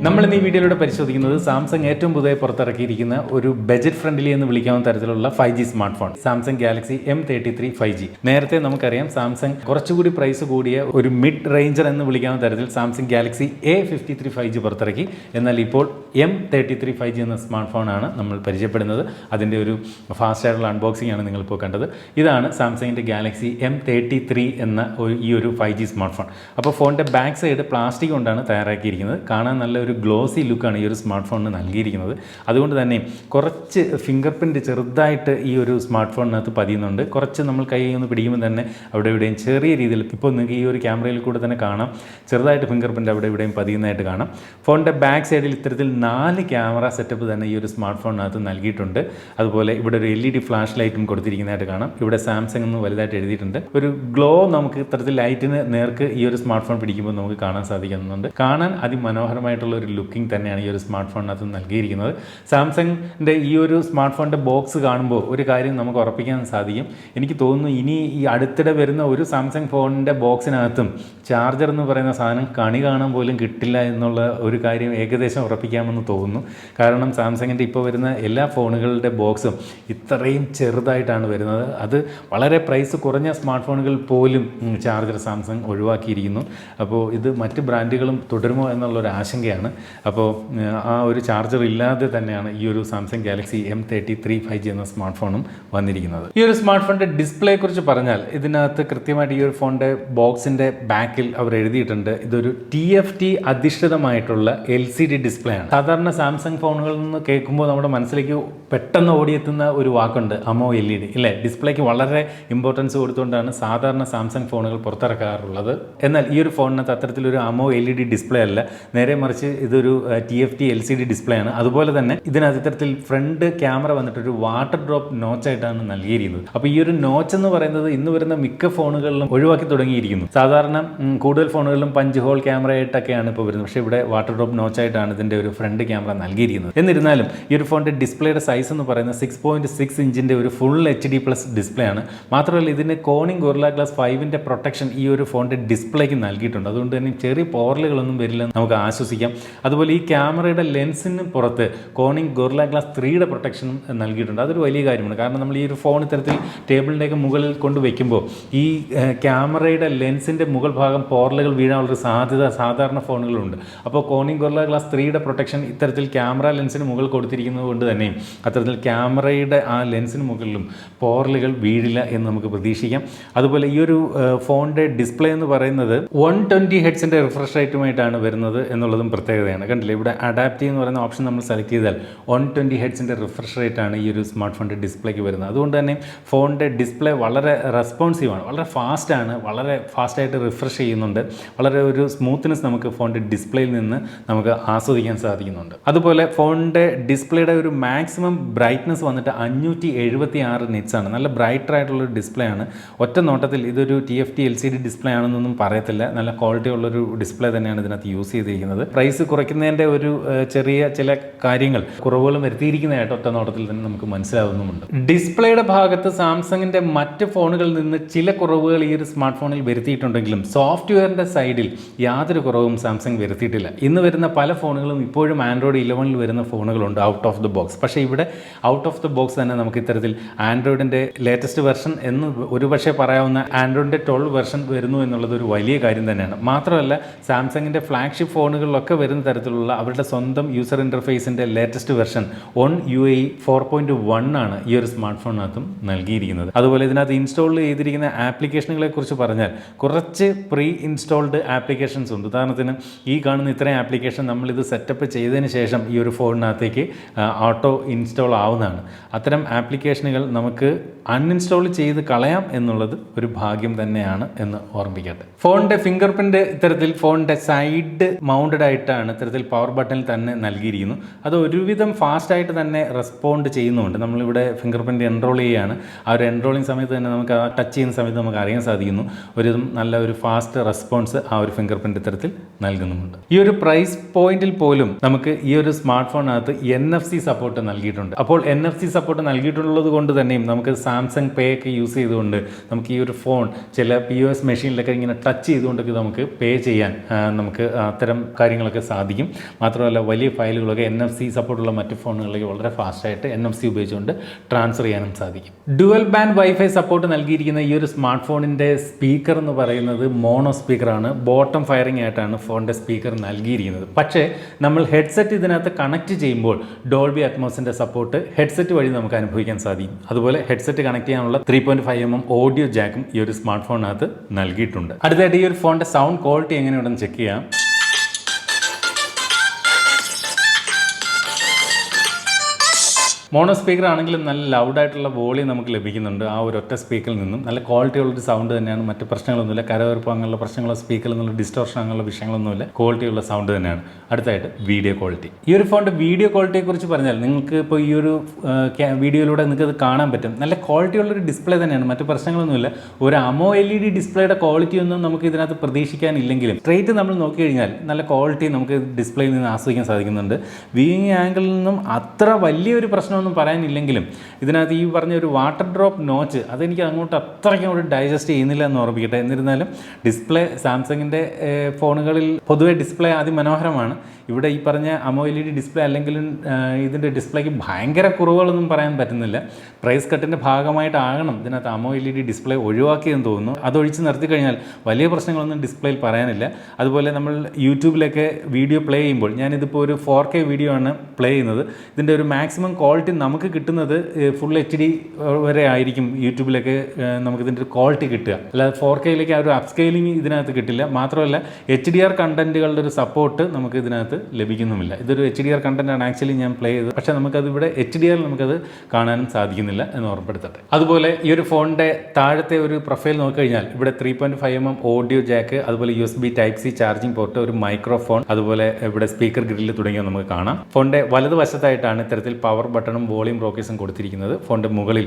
നമ്മൾ ഇന്ന് ഈ വീഡിയോയിലൂടെ പരിശോധിക്കുന്നത് സാംസങ് ഏറ്റവും പുതിയ പുറത്തിറക്കിയിരിക്കുന്ന ഒരു ബജറ്റ് ഫ്രണ്ട്ലി എന്ന് വിളിക്കാവുന്ന തരത്തിലുള്ള 5G smart phone Samsung Galaxy M33 5G. നേരത്തെ നമുക്കറിയാം സാംസങ് കുറച്ചുകൂടി പ്രൈസ് കൂടിയ ഒരു മിഡ് റേഞ്ചർ എന്ന് വിളിക്കാവുന്ന തരത്തിൽ സാംസങ് ഗാലക്സി A53 5G പുറത്തിറക്കി. എന്നാൽ ഇപ്പോൾ M33 5G എന്ന സ്മാർട്ട് ഫോണാണ് നമ്മൾ പരിചയപ്പെടുന്നത്. അതിൻ്റെ ഒരു ഫാസ്റ്റ് ആയിട്ടുള്ള അൺബോക്സിംഗ് ആണ് നിങ്ങളിപ്പോൾ കണ്ടത്. ഇതാണ് സാംസങ്ങിൻ്റെ ഗാലക്സി M33 എന്ന ഈ ഒരു 5G സ്മാർട്ട് ഫോൺ. അപ്പോൾ ഫോണിൻ്റെ ബാക്ക് സൈഡ് പ്ലാസ്റ്റിക് കൊണ്ടാണ് തയ്യാറാക്കിയിരിക്കുന്നത്. കാണാൻ നല്ലൊരു ഗ്ലോസി ലുക്കാണ് ഈ ഒരു സ്മാർട്ട് ഫോണിന് നൽകിയിരിക്കുന്നത്. അതുകൊണ്ട് തന്നെ കുറച്ച് ഫിംഗർ പ്രിൻറ്റ് ചെറുതായിട്ട് ഈ ഒരു സ്മാർട്ട് ഫോണിനകത്ത് പതിയുന്നുണ്ട്. കുറച്ച് നമ്മൾ കൈ ഒന്ന് പിടിക്കുമ്പോൾ തന്നെ അവിടെ ഇവിടെയും ചെറിയ രീതിയിൽ, ഇപ്പോൾ നിങ്ങൾക്ക് ഈ ഒരു ക്യാമറയിൽ കൂടെ തന്നെ കാണാം, ചെറുതായിട്ട് ഫിംഗർ പ്രിൻറ്റ് അവിടെ ഇവിടെയും പതിയുന്നതായിട്ട് കാണാം. ഫോണിൻ്റെ ബാക്ക് സൈഡിൽ ഇത്തരത്തിൽ 4 ക്യാമറ സെറ്റപ്പ് തന്നെ ഈ ഒരു സ്മാർട്ട് ഫോണിനകത്ത് നൽകിയിട്ടുണ്ട്. അതുപോലെ ഇവിടെ ഒരു LED ഫ്ലാഷ് ലൈറ്റും കൊടുത്തിരിക്കുന്നതായിട്ട് കാണാം. ഇവിടെ സാംസങ് എന്ന് വലുതായിട്ട് എഴുതിയിട്ടുണ്ട്. ഒരു ഗ്ലോ നമുക്ക് ഇത്തരത്തിൽ ലൈറ്റിന് നേർക്ക് ഈ ഒരു സ്മാർട്ട് ഫോൺ പിടിക്കുമ്പോൾ നമുക്ക് കാണാൻ സാധിക്കുന്നുണ്ട്. കാണാൻ അതിമനോഹരമായിട്ടുള്ള ഒരു ലുക്കിംഗ് തന്നെയാണ് ഈ ഒരു സ്മാർട്ട് ഫോണിനകത്ത് നൽകിയിരിക്കുന്നത്. സാംസങ്ങിൻ്റെ ഈ ഒരു സ്മാർട്ട് ഫോണിൻ്റെ ബോക്സ് കാണുമ്പോൾ ഒരു കാര്യം നമുക്ക് ഉറപ്പിക്കാൻ സാധിക്കും. എനിക്ക് തോന്നുന്നു ഇനി ഈ അടുത്തിടെ വരുന്ന ഒരു സാംസങ് ഫോണിൻ്റെ ബോക്സിനകത്തും ചാർജർ എന്ന് പറയുന്ന സാധനം കണി കാണാൻ പോലും കിട്ടില്ല എന്നുള്ള ഒരു കാര്യം ഏകദേശം ഉറപ്പിക്കാമെന്ന് തോന്നുന്നു. കാരണം സാംസങ്ങിൻ്റെ ഇപ്പോൾ വരുന്ന എല്ലാ ഫോണുകളുടെ ബോക്സും ഇത്രയും ചെറുതായിട്ടാണ് വരുന്നത്. അത് വളരെ പ്രൈസ് കുറഞ്ഞ സ്മാർട്ട് ഫോണുകൾ പോലും ചാർജർ സാംസങ് ഒഴിവാക്കിയിരിക്കുന്നു. അപ്പോൾ ഇത് മറ്റ് ബ്രാൻഡുകളും തുടരുമോ എന്നുള്ളൊരു ആശങ്കയാണ്. അപ്പോൾ ആ ഒരു ചാർജർ ഇല്ലാതെ തന്നെയാണ് ഈ ഒരു സാംസങ് ഗാലക്സി M33 5G എന്ന സ്മാർട്ട് ഫോണും വന്നിരിക്കുന്നത്. ഈ ഒരു സ്മാർട്ട് ഫോണിൻ്റെ ഡിസ്പ്ലേയെ കുറിച്ച് പറഞ്ഞാൽ ഇതിനകത്ത് കൃത്യമായിട്ട് ഈ ഒരു ഫോണിൻ്റെ ബോക്സിൻ്റെ ബാക്കിൽ അവർ എഴുതിയിട്ടുണ്ട്, ഇതൊരു TFT അധിഷ്ഠിതമായിട്ടുള്ള LCD ഡിസ്പ്ലേ ആണ്. സാധാരണ സാംസങ് ഫോണുകളിൽ നിന്ന് കേൾക്കുമ്പോൾ നമ്മുടെ മനസ്സിലേക്ക് പെട്ടെന്ന് ഓടിയെത്തുന്ന ഒരു വാക്കുണ്ട്, AMO LED ഇല്ലേ. ഡിസ്പ്ലേക്ക് വളരെ ഇമ്പോർട്ടൻസ് കൊടുത്തുകൊണ്ടാണ് സാധാരണ സാംസങ് ഫോണുകൾ പുറത്തിറക്കാറുള്ളത്. എന്നാൽ ഈ ഒരു ഫോണിനകത്ത് അത്തരത്തിലൊരു AMO LED ഡിസ്പ്ലേ അല്ല, നേരെ മറിച്ച് ഇതൊരു TFT LCD ഡിസ്പ്ലേ ആണ്. അതുപോലെ തന്നെ ഇതിനകത്ത് ഇത്തരത്തിൽ ഫ്രണ്ട് ക്യാമറ വന്നിട്ട് ഒരു വാട്ടർ ഡ്രോപ്പ് നോച്ചായിട്ടാണ് നൽകിയിരിക്കുന്നത്. അപ്പോൾ ഈ ഒരു നോച്ച് എന്ന് പറയുന്നത് ഇന്ന് വരുന്ന മിക്ക ഫോണുകളിലും ഒഴിവാക്കി തുടങ്ങിയിരിക്കുന്നു. സാധാരണ കൂടുതൽ ഫോണുകളിലും പഞ്ച് ഹോൾ ക്യാമറ ആയിട്ടൊക്കെയാണ് ഇപ്പോൾ വരുന്നത്. പക്ഷേ ഇവിടെ വാട്ടർ ഡ്രോപ്പ് നോച്ചായിട്ടാണ് ഇതിൻ്റെ ഒരു ഫ്രണ്ട് ക്യാമറ നൽകിയിരിക്കുന്നത്. എന്നിരുന്നാലും ഈ ഒരു ഫോണിൻ്റെ ഡിസ്പ്ലേയുടെ സൈസ് എന്ന് പറയുന്നത് 6.6 ഇഞ്ചിൻ്റെ ഒരു ഫുൾ HD+ ഡിസ്പ്ലേ ആണ്. മാത്രമല്ല ഇതിന് കോണിംഗ് ഗൊറില്ല ഗ്ലാസ് 5ൻ്റെ പ്രൊട്ടക്ഷൻ ഈ ഒരു ഫോണിൻ്റെ ഡിസ്പ്ലേക്ക് നൽകിയിട്ടുണ്ട്. അതുകൊണ്ട് തന്നെ ചെറിയ പോറലുകളൊന്നും വരില്ലെന്ന് നമുക്ക് ആശ്വസിക്കാം. അതുപോലെ ഈ ക്യാമറയുടെ ലെൻസിന് പുറത്ത് കോണിംഗ് ഗൊറില്ല ഗ്ലാസ് 3യുടെ പ്രൊട്ടക്ഷനും നൽകിയിട്ടുണ്ട്. അതൊരു വലിയ കാര്യമാണ്. കാരണം നമ്മൾ ഈ ഒരു ഫോൺ ഇത്തരത്തിൽ ടേബിളിൻ്റെയൊക്കെ മുകളിൽ കൊണ്ട് വയ്ക്കുമ്പോൾ ഈ ക്യാമറയുടെ ലെൻസിൻ്റെ മുകൾ ഭാഗം പോറലുകൾ വീഴാനുള്ളൊരു സാധ്യത സാധാരണ ഫോണുകളുണ്ട്. അപ്പോൾ കോണിംഗ് ഗൊറില്ല ഗ്ലാസ് 3യുടെ പ്രൊട്ടക്ഷൻ ഇത്തരത്തിൽ ക്യാമറ ലെൻസിന് മുകളിൽ കൊടുത്തിരിക്കുന്നത് കൊണ്ട് തന്നെയും അത്തരത്തിൽ ക്യാമറയുടെ ആ ലെൻസിന് മുകളിലും പോറലുകൾ വീഴില്ല എന്ന് നമുക്ക് പ്രതീക്ഷിക്കാം. അതുപോലെ ഈ ഒരു ഫോണിൻ്റെ ഡിസ്പ്ലേ എന്ന് പറയുന്നത് 120 ഹെർട്സിൻ്റെ റിഫ്രഷ് റേറ്റുമായിട്ടാണ് വരുന്നത് എന്നുള്ളതും പ്രത്യേകതയാണ്. കണ്ടില്ലേ, ഇവിടെ അഡാപ്റ്റീവ് എന്ന് പറയുന്ന ഓപ്ഷൻ നമ്മൾ സെലക്ട് ചെയ്താൽ 120 ഹെർട്സിൻ്റെ റിഫ്രഷ് റേറ്റ് ആണ് ഈ ഒരു സ്മാർട്ട് ഫോണിൻ്റെ ഡിസ്പ്ലേക്ക് വരുന്നത്. അതുകൊണ്ട് തന്നെ ഫോണിൻ്റെ ഡിസ്പ്ലേ വളരെ റെസ്പോൺസീവാണ്, വളരെ ഫാസ്റ്റാണ്, വളരെ ഫാസ്റ്റായിട്ട് റിഫ്രഷ് ചെയ്യുന്നുണ്ട്. വളരെ ഒരു സ്മൂത്ത്നെസ് നമുക്ക് ഫോണിൻ്റെ ഡിസ്പ്ലേയിൽ നിന്ന് നമുക്ക് ആസ്വദിക്കാൻ സാധിക്കുന്നുണ്ട്. അതുപോലെ ഫോണിൻ്റെ ഡിസ്പ്ലേയുടെ ഒരു മാക്സിമം ബ്രൈറ്റ്നസ് വന്നിട്ട് 576 നിറ്റ്സ് ആണ്. നല്ല ബ്രൈറ്റർ ആയിട്ടുള്ളൊരു ഡിസ്പ്ലേ ആണ്. ഒറ്റ നോട്ടത്തിൽ ഇതൊരു TFT LCD ഡിസ്പ്ലേ ആണെന്നൊന്നും പറയത്തില്ല. നല്ല ക്വാളിറ്റി ഉള്ളൊരു ഡിസ്പ്ലേ തന്നെയാണ് ഇതിനകത്ത് യൂസ് ചെയ്തിരിക്കുന്നത്. പ്രൈസ് കുറയ്ക്കുന്നതിൻ്റെ ഒരു ചെറിയ ചില കാര്യങ്ങൾ കുറവുകളും വരുത്തിയിരിക്കുന്നതായിട്ട് ഒറ്റ നോട്ടത്തിൽ തന്നെ നമുക്ക് മനസ്സിലാവുന്നുമുണ്ട്. ഡിസ്പ്ലേയുടെ ഭാഗത്ത് സാംസങ്ങിൻ്റെ മറ്റ് ഫോണുകളിൽ നിന്ന് ചില കുറവുകൾ ഈ ഒരു സ്മാർട്ട് ഫോണിൽ വരുത്തിയിട്ടുണ്ടെങ്കിലും സോഫ്റ്റ്വെയറിൻ്റെ സൈഡിൽ യാതൊരു കുറവും സാംസങ് വരുത്തിയിട്ടില്ല. ഇന്ന് വരുന്ന പല ഫോണുകളും ഇപ്പോഴും Android 11 വരുന്ന ഫോണുകളുണ്ട് ഔട്ട് ഓഫ് ദ ബോക്സ്. പക്ഷേ ഇവിടെ ഔട്ട് ഓഫ് ദ ബോക്സ് തന്നെ നമുക്ക് ഇത്തരത്തിൽ ആൻഡ്രോയിഡിൻ്റെ ലേറ്റസ്റ്റ് വെർഷൻ എന്ന് ഒരുപക്ഷെ പറയാവുന്ന ആൻഡ്രോയിഡിൻ്റെ 12 വെർഷൻ വരുന്നു എന്നുള്ളത് ഒരു വലിയ കാര്യം തന്നെയാണ്. മാത്രമല്ല സാംസങ്ങിൻ്റെ ഫ്ലാഗ്ഷിപ്പ് ഫോണുകളിലൊക്കെ വരുന്ന തരത്തിലുള്ള അവരുടെ സ്വന്തം യൂസർ ഇൻ്റർഫേസിൻ്റെ ലേറ്റസ്റ്റ് വെർഷൻ ON UI 4.1 ആണ് ഈ ഒരു സ്മാർട്ട് ഫോണിനകത്തും നൽകിയിരിക്കുന്നത്. അതുപോലെ ഇതിനകത്ത് ഇൻസ്റ്റാൾ ചെയ്തിരിക്കുന്ന ആപ്ലിക്കേഷനുകളെ കുറിച്ച് പറഞ്ഞാൽ കുറച്ച് പ്രീ ഇൻസ്റ്റാൾഡ് ആപ്ലിക്കേഷൻസ് ഉണ്ട്. ഉദാഹരണത്തിന് ഈ കാണുന്ന ഇത്രയും ആപ്ലിക്കേഷൻ നമ്മളിത് സെറ്റപ്പ് ചെയ്തതിന് ശേഷം ഈ ഒരു ഫോണിനകത്തേക്ക് ഓട്ടോ ഇൻസ്റ്റാൾ ആവുന്നതാണ്. അത്തരം ആപ്ലിക്കേഷനുകൾ നമുക്ക് അൺഇൻസ്റ്റാൾ ചെയ്ത് കളയാം എന്നുള്ളത് ഒരു ഭാഗ്യം തന്നെയാണ് എന്ന് ഓർമ്മിക്കട്ടെ. ഫോണിൻ്റെ ഫിംഗർ പ്രിൻ്റ് ഇത്തരത്തിൽ ഫോണിൻ്റെ സൈഡ് മൗണ്ടഡ് ആയിട്ടാണ് ഇത്തരത്തിൽ പവർ ബട്ടണിൽ തന്നെ നൽകിയിരിക്കുന്നു. അത് ഒരുവിധം ഫാസ്റ്റായിട്ട് തന്നെ റെസ്പോണ്ട് ചെയ്യുന്നുണ്ട്. നമ്മളിവിടെ ഫിംഗർ പ്രിൻ്റ് എൻറോൾ ചെയ്യുകയാണ്. ആ ഒരു എൻറോളിങ് സമയത്ത് തന്നെ നമുക്ക് ആ ടച്ച് ചെയ്യുന്ന സമയത്ത് നമുക്ക് അറിയാൻ സാധിക്കുന്നു. ഒരു നല്ല ഒരു ഫാസ്റ്റ് ഫാസ്റ്റ് റെസ്പോൺസ് ആ ഒരു ഫിംഗർ പ്രിന്റ് ഇത്തരത്തിൽ നൽകുന്നുമുണ്ട്. ഈ ഒരു പ്രൈസ് പോയിന്റിൽ പോലും നമുക്ക് ഈ ഒരു സ്മാർട്ട് ഫോണിനകത്ത് NFC സപ്പോർട്ട് നൽകിയിട്ടുണ്ട്. അപ്പോൾ NFC സപ്പോർട്ട് നൽകിയിട്ടുള്ളത് കൊണ്ട് തന്നെയും നമുക്ക് സാംസങ് പേ ഒക്കെ യൂസ് ചെയ്തുകൊണ്ട് നമുക്ക് ഈ ഒരു ഫോൺ ചില POS മെഷീനിലൊക്കെ ഇങ്ങനെ ടച്ച് ചെയ്തുകൊണ്ടൊക്കെ നമുക്ക് പേ ചെയ്യാൻ നമുക്ക് അത്തരം കാര്യങ്ങളൊക്കെ സാധിക്കും. മാത്രമല്ല വലിയ ഫയലുകളൊക്കെ NFC സപ്പോർട്ടുള്ള മറ്റ് ഫോണുകളിലേക്ക് വളരെ ഫാസ്റ്റായിട്ട് NFC ഉപയോഗിച്ചുകൊണ്ട് ട്രാൻസ്ഫർ ചെയ്യാനും സാധിക്കും. ഡുവൽ ബാൻഡ് വൈഫൈ സപ്പോർട്ട് നൽകിയിരിക്കുന്ന ഈ ഒരു സ്മാർട്ട് ഫോണിൻ്റെ സ്പീക്കർ എന്ന് പറയുന്നത് മോണോ സ്പീക്കറാണ്. ബോട്ടം ഫയറിംഗ് ആയിട്ടാണ് ഫോണിൻ്റെ സ്പീക്കർ നൽകിയിരിക്കുന്നത്. പക്ഷേ നമ്മൾ ഹെഡ്സെറ്റ് ഇതിനകത്ത് കണക്ട് ചെയ്യുമ്പോൾ ഡോൾബി അറ്റ്മോസിൻ്റെ സപ്പോർട്ട് ഹെഡ്സെറ്റ് വഴി നമുക്ക് അനുഭവിക്കാൻ സാധിക്കും. അതുപോലെ ഹെഡ്സെറ്റ് കണക്ട് ചെയ്യാനുള്ള 3.5mm ഓഡിയോ ജാക്കും ഈ ഒരു സ്മാർട്ട് ഫോണിനകത്ത് നൽകിയിട്ടുണ്ട്. അടുത്തായിട്ട് ഈ ഒരു ഫോണിൻ്റെ സൗണ്ട് ക്വാളിറ്റി എങ്ങനെയുണ്ടെന്ന് ചെക്ക് ചെയ്യാം. മോണോ സ്പീക്കർ ആണെങ്കിലും നല്ല ലൗഡായിട്ടുള്ള വോളിയം നമുക്ക് ലഭിക്കുന്നുണ്ട്. ആ ഒരു ഒറ്റ സ്പീക്കറിൽ നിന്നും നല്ല ക്വാളിറ്റി ഉള്ളൊരു സൗണ്ട് തന്നെയാണ്. മറ്റ് പ്രശ്നങ്ങളൊന്നുമില്ല, കരകരപ്പ് അങ്ങനെയുള്ള പ്രശ്നങ്ങളോ സ്പീക്കറിൽ നിന്നുള്ള ഡിസ്റ്റോർഷൻ അങ്ങനെയുള്ള വിഷയങ്ങളൊന്നുമില്ല. ക്വാളിറ്റിയുള്ള സൗണ്ട് തന്നെയാണ്. അടുത്തായിട്ട് വീഡിയോ ക്വാളിറ്റി. ഈ ഒരു ഫോണിൻ്റെ വീഡിയോ ക്വാളിറ്റിയെക്കുറിച്ച് പറഞ്ഞാൽ നിങ്ങൾക്ക് ഇപ്പോൾ ഈ ഒരു വീഡിയോയിലൂടെ നിങ്ങൾക്ക് അത് കാണാൻ പറ്റും. നല്ല ക്വാളിറ്റി ഉള്ളൊരു ഡിസ്പ്ലേ തന്നെയാണ്, മറ്റ് പ്രശ്നങ്ങളൊന്നുമില്ല. ഒരു AMOLED ഡിസ്പ്ലേയുടെ ക്വാളിറ്റി ഒന്നും നമുക്ക് ഇതിനകത്ത് പ്രതീക്ഷിക്കാനില്ലെങ്കിലും സ്ട്രേറ്റ് നമ്മൾ നോക്കിക്കഴിഞ്ഞാൽ നല്ല ക്വാളിറ്റി നമുക്ക് ഡിസ്പ്ലേയിൽ നിന്ന് ആസ്വദിക്കാൻ സാധിക്കുന്നുണ്ട്. വ്യൂയിങ് ആംഗിളിൽ നിന്നും അത്ര വലിയൊരു പ്രശ്നം ഒന്നും പറയാനില്ലെങ്കിലും ഇതിനകത്ത് ഈ പറഞ്ഞ ഒരു വാട്ടർ ഡ്രോപ്പ് നോച്ച് അതെനിക്ക് അങ്ങോട്ട് അത്രയ്ക്കും അങ്ങോട്ട് ഡൈജസ്റ്റ് ചെയ്യുന്നില്ല എന്ന് ഓർമ്മിക്കട്ടെ. എന്നിരുന്നാലും ഡിസ്പ്ലേ സാംസങ്ങിൻ്റെ ഫോണുകളിൽ പൊതുവെ ഡിസ്പ്ലേ അതിമനോഹരമാണ്. ഇവിടെ ഈ പറഞ്ഞ AMOLED ഡിസ്പ്ലേ അല്ലെങ്കിലും ഇതിൻ്റെ ഡിസ്പ്ലേക്ക് ഭയങ്കര കുറവുകളൊന്നും പറയാൻ പറ്റുന്നില്ല. പ്രൈസ് കട്ടിൻ്റെ ഭാഗമായിട്ടാകണം ഇതിനകത്ത് AMOLED ഡിസ്പ്ലേ ഒഴിവാക്കിയെന്ന് തോന്നുന്നു. അതൊഴിച്ച് നിർത്തി കഴിഞ്ഞാൽ വലിയ പ്രശ്നങ്ങളൊന്നും ഡിസ്പ്ലേയിൽ പറയാനില്ല. അതുപോലെ നമ്മൾ യൂട്യൂബിലൊക്കെ വീഡിയോ പ്ലേ ചെയ്യുമ്പോൾ ഞാനിതിപ്പോൾ ഒരു 4K വീഡിയോ ആണ് പ്ലേ ചെയ്യുന്നത്. ഇതിൻ്റെ ഒരു മാക്സിമം ക്വാളിറ്റി നമുക്ക് കിട്ടുന്നത് ഫുൾ HD വരെ ആയിരിക്കും യൂട്യൂബിലൊക്കെ നമുക്കിതിൻ്റെ ഒരു ക്വാളിറ്റി കിട്ടുക. അല്ലാതെ 4Kയിലേക്ക് ആ ഒരു അപ്സ്കെയിലിംഗ് ഇതിനകത്ത് കിട്ടില്ല. മാത്രമല്ല HDR കണ്ടൻറ്റുകളുടെ ഒരു സപ്പോർട്ട് നമുക്ക് ഇതിനകത്ത് ലഭിക്കുന്നുമില്ല. ഇതൊരു HDR കണ്ടൻറ്റാണ് ആക്ച്വലി ഞാൻ പ്ലേ ചെയ്തത്. പക്ഷേ നമുക്കത് ഇവിടെ HDR നമുക്കത് കാണാനും സാധിക്കുന്നില്ല എന്ന് ഓർമ്മപ്പെടുത്തട്ടെ. അതുപോലെ ഈ ഒരു ഫോണിൻ്റെ താഴത്തെ ഒരു പ്രൊഫൈൽ നോക്കിക്കഴിഞ്ഞാൽ ഇവിടെ 3.5mm ഓഡിയോ ജാക്ക്, അതുപോലെ USB Type-C ചാർജിങ് പോർട്ട്, ഒരു മൈക്രോഫോൺ, അതുപോലെ ഇവിടെ സ്പീക്കർ ഗ്രില്ല് തുടങ്ങിയവ നമുക്ക് കാണാം. ഫോണിൻ്റെ വലതുവശത്തായിട്ടാണ് ഇത്തരത്തിൽ പവർ ബട്ടണും വോളിയം റോക്കേഴ്സും കൊടുത്തിരിക്കുന്നത്. ഫോണിൻ്റെ മുകളിൽ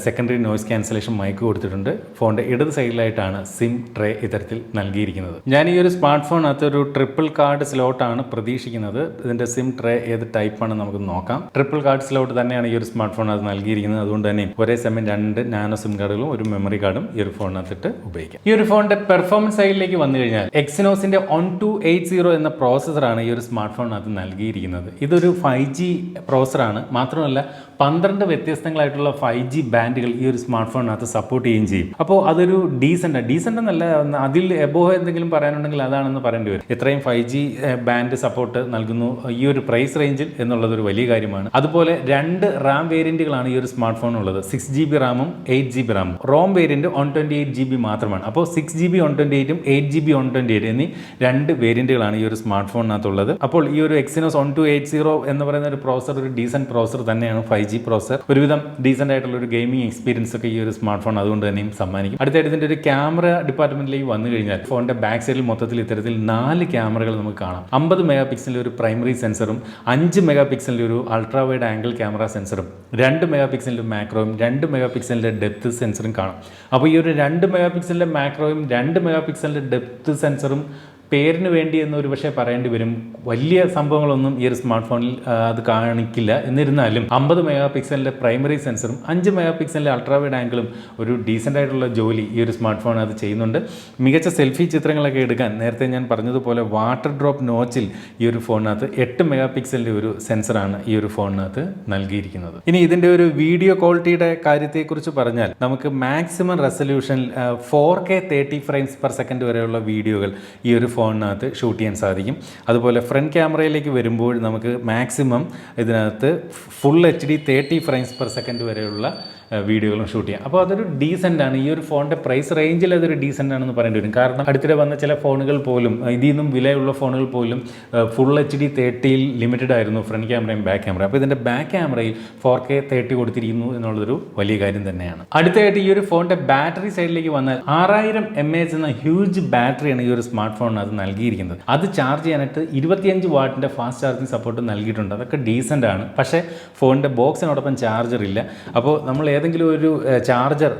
സെക്കൻഡറി നോയ്സ് ക്യാൻസലേഷൻ മൈക്ക് കൊടുത്തിട്ടുണ്ട്. ഫോണിൻ്റെ ഇടത് സൈഡിലായിട്ടാണ് സിം ട്രേ ഇത്തരത്തിൽ നൽകിയിരിക്കുന്നത്. ഞാൻ ഈ ഒരു സ്മാർട്ട് ഫോണിനകത്ത് ഒരു ട്രിപ്പിൾ കാർഡ് സ്ലോട്ടാണ് പ്രതീക്ഷിക്കുന്നത്. ഇതിൻ്റെ സിം ട്രേ ഏത് ടൈപ്പാണ് നമുക്ക് നോക്കാം. ട്രിപ്പിൾ കാർഡ് സ്ലോട്ട് തന്നെയാണ് ഈ ഒരു സ്മാർട്ട് ഫോണിനകത്ത് നൽകിയിരിക്കുന്നത്. അതുകൊണ്ട് തന്നെ ഒരേ സമയം 2 നാനോ സിം കാർഡുകളും ഒരു മെമ്മറി കാർഡും ഈ ഒരു ഫോണിനകത്തിട്ട് ഉപയോഗിക്കാം. ഈ ഒരു ഫോണിൻ്റെ പെർഫോമൻസ് സൈഡിലേക്ക് വന്നു കഴിഞ്ഞാൽ എക്സിനോസിൻ്റെ 1280 എന്ന പ്രോസസ്സറാണ് ഈ ഒരു സ്മാർട്ട് ഫോണിനകത്ത് നൽകിയിരിക്കുന്നത്. ഇതൊരു 5G പ്രോസസ്സറാണ്. മാത്രമല്ല 12 വ്യത്യസ്തങ്ങളായിട്ടുള്ള 5G ബാൻഡുകൾ ഈ ഒരു സ്മാർട്ട് ഫോണിനകത്ത് സപ്പോർട്ട് ചെയ്യുകയും ചെയ്യും. അപ്പോൾ അതൊരു ഡീസൻ്റ് എന്നല്ല, അതിൽ എബോവ് എന്തെങ്കിലും പറയാനുണ്ടെങ്കിൽ അതാണെന്ന് പറയേണ്ടി വരും. ഇത്രയും 5G ബാൻഡ് സപ്പോർട്ട് നൽകുന്നു ഈ ഒരു പ്രൈസ് റേഞ്ചിൽ എന്നുള്ളതൊരു വലിയ കാര്യമാണ്. അതുപോലെ 2 റാം വേരിയൻറ്റുകളാണ് ഈ ഒരു സ്മാർട്ട് ഫോൺ ഉള്ളത്. 6GB റാമും 8GB റാമും. റോം വേരിയൻറ്റ് 128GB മാത്രമാണ്. അപ്പോൾ 6GB 128ഉം 8GB 128 എന്നീ 2 വേരിയൻറ്റുകളാണ് ഈ ഒരു സ്മാർട്ട് ഫോണിനകത്തുള്ളത്. അപ്പോൾ ഈ ഒരു എക്സിനോസ് 1280 എന്ന് പറയുന്ന ഒരു പ്രോസർ ഒരു ഡീസൻറ്റ് പ്രോസർ തന്നെയാണ്. 5G പ്രോസർ ഒരുവിധം ഡീസൻ്റ് ആയിട്ടുള്ള ഒരു ഗെയിമിംഗ് എക്സ്പീരിയൻസ് ഒക്കെ ഈ ഒരു സ്മാർട്ട് ഫോൺ അതുകൊണ്ട് തന്നെയും സമ്മാനിക്കും. അടുത്തായിട്ട് ഇതിൻ്റെ ഒരു ക്യാമറ ഡിപ്പാർട്ട്മെന്റിലേക്ക് വന്നു കഴിഞ്ഞാൽ ഫോണിൻ്റെ ബാക്ക് സൈഡിൽ മൊത്തത്തിൽ ഇത്തരത്തിൽ 4 ക്യാമറകൾ നമുക്ക് കാണാം. 50 മെഗാപിക്സലിൻ്റെ ഒരു പ്രൈമറി സെൻസറും 5 മെഗാപിക്സലിൻ്റെ ഒരു അൾട്രാ വൈഡ് ആംഗിൾ ക്യാമറ സെൻസറും 2 മെഗാപിക്സലിൻ്റെ മാക്രോയും 2 മെഗാപിക്സലിൻ്റെ ഡെപ്ത് സെൻസറും കാണാം. അപ്പോൾ ഈ ഒരു 2 മെഗാപിക്സലിൻ്റെ മാക്രോയും 2 മെഗാപിക്സലിൻ്റെ ഡെപ്ത് സെൻസറും പേരിന് വേണ്ടി എന്ന് ഒരു പക്ഷേ പറയേണ്ടി വരും. വലിയ സംഭവങ്ങളൊന്നും ഈ ഒരു സ്മാർട്ട് ഫോണിൽ അത് കാണിക്കില്ല. എന്നിരുന്നാലും 50 മെഗാപിക്സലിൻ്റെ പ്രൈമറി സെൻസറും 5 മെഗാപിക്സലിൻ്റെ അൾട്രാ വൈഡ് ആംഗിളും ഒരു ഡീസൻ്റ് ആയിട്ടുള്ള ജോലി ഈ ഒരു സ്മാർട്ട് ഫോൺ അത് ചെയ്യുന്നുണ്ട്. മികച്ച സെൽഫി ചിത്രങ്ങളൊക്കെ എടുക്കാൻ നേരത്തെ ഞാൻ പറഞ്ഞതുപോലെ വാട്ടർ ഡ്രോപ്പ് നോച്ചിൽ ഈ ഒരു ഫോണിനകത്ത് 8 മെഗാപിക്സലിൻ്റെ ഒരു സെൻസറാണ് ഈ ഒരു ഫോണിനകത്ത് നൽകിയിരിക്കുന്നത്. ഇനി ഇതിൻ്റെ ഒരു വീഡിയോ ക്വാളിറ്റിയുടെ കാര്യത്തെക്കുറിച്ച് പറഞ്ഞാൽ നമുക്ക് maximum resolution 4K 30 frames per second വരെയുള്ള വീഡിയോകൾ ഈ ഒരു ഫോണിനകത്ത് ഷൂട്ട് ചെയ്യാൻ സാധിക്കും. അതുപോലെ ഫ്രണ്ട് ക്യാമറയിലേക്ക് വരുമ്പോൾ നമുക്ക് മാക്സിമം ഇതിനകത്ത് full HD 30 frames per second വരെയുള്ള വീഡിയോകളും ഷൂട്ട് ചെയ്യാം. അപ്പോൾ അതൊരു ഡീസൻ്റ് ആണ്. ഈ ഒരു ഫോണിൻ്റെ പ്രൈസ് റേഞ്ചിൽ അതൊരു ഡീസൻ്റ് ആണെന്ന് പറയേണ്ടി വരും. കാരണം അടുത്തിടെ വന്ന ചില ഫോണുകൾ പോലും ഇതിൽ നിന്നും വിലയുള്ള ഫോണുകൾ പോലും ഫുൾ HD 30യിൽ ലിമിറ്റഡ് ആയിരുന്നു ഫ്രണ്ട് ക്യാമറയും ബാക്ക് ക്യാമറ. അപ്പോൾ ഇതിൻ്റെ ബാക്ക് ക്യാമറയിൽ 4K 30 കൊടുത്തിരിക്കുന്നു എന്നുള്ളതൊരു വലിയ കാര്യം തന്നെയാണ്. അടുത്തായിട്ട് ഈ ഒരു ഫോണിൻ്റെ ബാറ്ററി സൈഡിലേക്ക് വന്നാൽ 6000 mAh എന്ന ഹ്യൂജ് ബാറ്ററിയാണ് ഈ ഒരു സ്മാർട്ട് ഫോണിനകത്ത് നൽകിയിരിക്കുന്നത്. അത് ചാർജ് ചെയ്യാനായിട്ട് 25 വാട്ടിൻ്റെ ഫാസ്റ്റ് ചാർജിങ് സപ്പോർട്ട് നൽകിയിട്ടുണ്ട്. അതൊക്കെ ഡീസൻ്റ് ആണ്. പക്ഷേ ഫോണിൻ്റെ ബോക്സിനോടൊപ്പം ചാർജർ ഇല്ല. അപ്പോൾ നമ്മൾ ഏതെങ്കിലും ഒരു ചാർജർ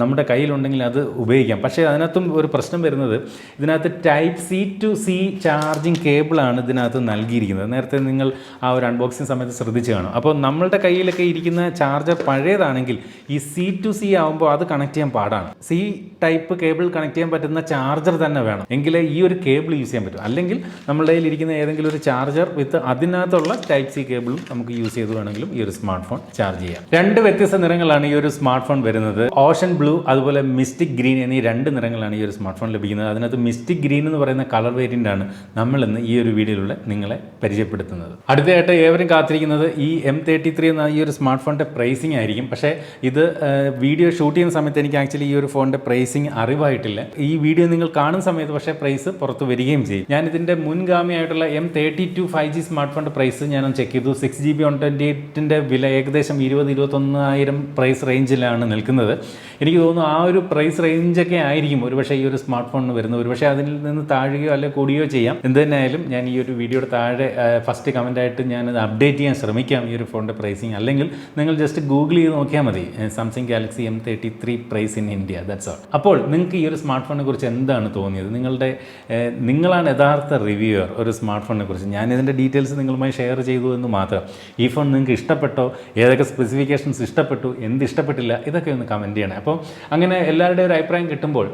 നമ്മുടെ കയ്യിലുണ്ടെങ്കിൽ അത് ഉപയോഗിക്കാം. പക്ഷേ അതിനകത്തും ഒരു പ്രശ്നം വരുന്നത്, ഇതിനകത്ത് type C to C charging കേബിളാണ് ഇതിനകത്ത് നൽകിയിരിക്കുന്നത്. നേരത്തെ നിങ്ങൾ ആ ഒരു അൺബോക്സിങ് സമയത്ത് ശ്രദ്ധിച്ച് കാണും. അപ്പോൾ നമ്മളുടെ കയ്യിലൊക്കെ ഇരിക്കുന്ന ചാർജർ പഴയതാണെങ്കിൽ ഈ സി ടു സി ആകുമ്പോൾ അത് കണക്ട് ചെയ്യാൻ പാടാണ്. സി ടൈപ്പ് കേബിൾ കണക്ട് ചെയ്യാൻ പറ്റുന്ന ചാർജർ തന്നെ വേണം, എങ്കിലേ ഈ ഒരു കേബിൾ യൂസ് ചെയ്യാൻ പറ്റും. അല്ലെങ്കിൽ നമ്മുടെ കയ്യിൽ ഇരിക്കുന്ന ഏതെങ്കിലും ഒരു ചാർജർ വിത്ത് അതിനകത്തുള്ള ടൈപ്പ് സി കേബിളും നമുക്ക് യൂസ് ചെയ്ത് വേണമെങ്കിലും ഈ ഒരു സ്മാർട്ട് ഫോൺ ചാർജ് ചെയ്യാം. 2 വ്യത്യസ്ത നിറങ്ങളാണ് ഈ ഒരു സ്മാർട്ട് ഫോൺ വരുന്നത്. ഓഷൻ ബ്ലൂ അതുപോലെ മിസ്റ്റിക് ഗ്രീൻ എന്നീ 2 നിറങ്ങളാണ് ഈ ഒരു സ്മാർട്ട് ഫോൺ ലഭിക്കുന്നത്. അതിനകത്ത് മിസ്റ്റിക് ഗ്രീൻ എന്ന് പറയുന്ന കളർ വേരിയൻ്റ് ആണ് നമ്മൾ ഇന്ന് ഈ ഒരു വീഡിയോയിലൂടെ നിങ്ങളെ പരിചയപ്പെടുത്തുന്നത്. അടുത്തതായിട്ട് ഏവരും കാത്തിരിക്കുന്നത് ഈ M33 എന്ന ഈ ഒരു സ്മാർട്ട് ഫോണിൻ്റെ പ്രൈസിംഗ് ആയിരിക്കും. പക്ഷേ ഇത് വീഡിയോ ഷൂട്ട് ചെയ്യുന്ന സമയത്ത് എനിക്ക് ആക്ച്വലി ഈ ഒരു ഫോണിൻ്റെ പ്രൈസിംഗ് അറിവായിട്ടില്ല. ഈ വീഡിയോ നിങ്ങൾ കാണുന്ന സമയത്ത് പക്ഷേ പ്രൈസ് പുറത്ത് വരികയും ചെയ്യും. ഞാൻ ഇതിൻ്റെ മുൻഗാമിയായിട്ടുള്ള M32 5G സ്മാർട്ട് ഫോണിൻ്റെ പ്രൈസ് ഞാനൊന്ന് ചെക്ക് ചെയ്തു. 6GB 128ൻ്റെ വില ഏകദേശം 20-21,000 പ്രൈസ് റേഞ്ചിലാണ് നിൽക്കുന്നത്. എനിക്ക് തോന്നുന്നു ആ ഒരു പ്രൈസ് റേഞ്ചൊക്കെ ആയിരിക്കും ഒരുപക്ഷെ ഈ ഒരു സ്മാർട്ട് ഫോണിന് വരുന്നത്. ഒരുപക്ഷെ അതിൽ നിന്ന് താഴുകയോ അല്ലെങ്കിൽ കൂടിയോ ചെയ്യാം. എന്ത് തന്നെയായാലും ഞാൻ ഈ ഒരു വീഡിയോയുടെ താഴെ ഫസ്റ്റ് കമൻറ്റായിട്ട് ഞാനത് അപ്ഡേറ്റ് ചെയ്യാൻ ശ്രമിക്കാം ഈ ഒരു ഫോണിൻ്റെ പ്രൈസിങ്. അല്ലെങ്കിൽ നിങ്ങൾ ജസ്റ്റ് ഗൂഗിൾ ചെയ്ത് നോക്കിയാൽ മതി, Samsung Galaxy M33 price in India, that's all. അപ്പോൾ നിങ്ങൾക്ക് ഈ ഒരു സ്മാർട്ട് ഫോണിനെ കുറിച്ച് എന്താണ് തോന്നിയത്? നിങ്ങളാണ് യഥാർത്ഥ റിവ്യൂവർ ഒരു സ്മാർട്ട് ഫോണിനെ കുറിച്ച്. ഞാനിതിൻ്റെ ഡീറ്റെയിൽസ് നിങ്ങളുമായി ഷെയർ ചെയ്തു എന്ന് മാത്രം. ഈ ഫോൺ നിങ്ങൾക്ക് ഇഷ്ടപ്പെട്ടോ? ഏതൊക്കെ സ്പെസിഫിക്കേഷൻസ് ഇഷ്ടപ്പെട്ടു, എന്ത് ഇഷ്ടപ്പെട്ടില്ല, ഇതൊക്കെ ഒന്ന് കമൻറ്റ് ചെയ്യണേ. അപ്പോൾ അങ്ങനെ എല്ലാവരുടെയും ഒരു അഭിപ്രായം കിട്ടുമ്പോൾ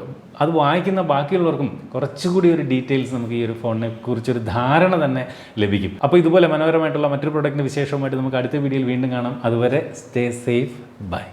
അത് വായിക്കുന്ന ബാക്കിയുള്ളവർക്കും കുറച്ചുകൂടി ഒരു ഡീറ്റെയിൽസ് നമുക്ക് ഈ ഒരു ഫോണിനെ കുറിച്ചൊരു ധാരണ തന്നെ ലഭിക്കും. അപ്പോൾ ഇതുപോലെ മനോഹരമായിട്ടുള്ള മറ്റൊരു പ്രൊഡക്റ്റിൻ്റെ വിശേഷവുമായിട്ട് നമുക്ക് അടുത്ത വീഡിയോയിൽ വീണ്ടും കാണാം. അതുവരെ സ്റ്റേ സേഫ്, ബൈ.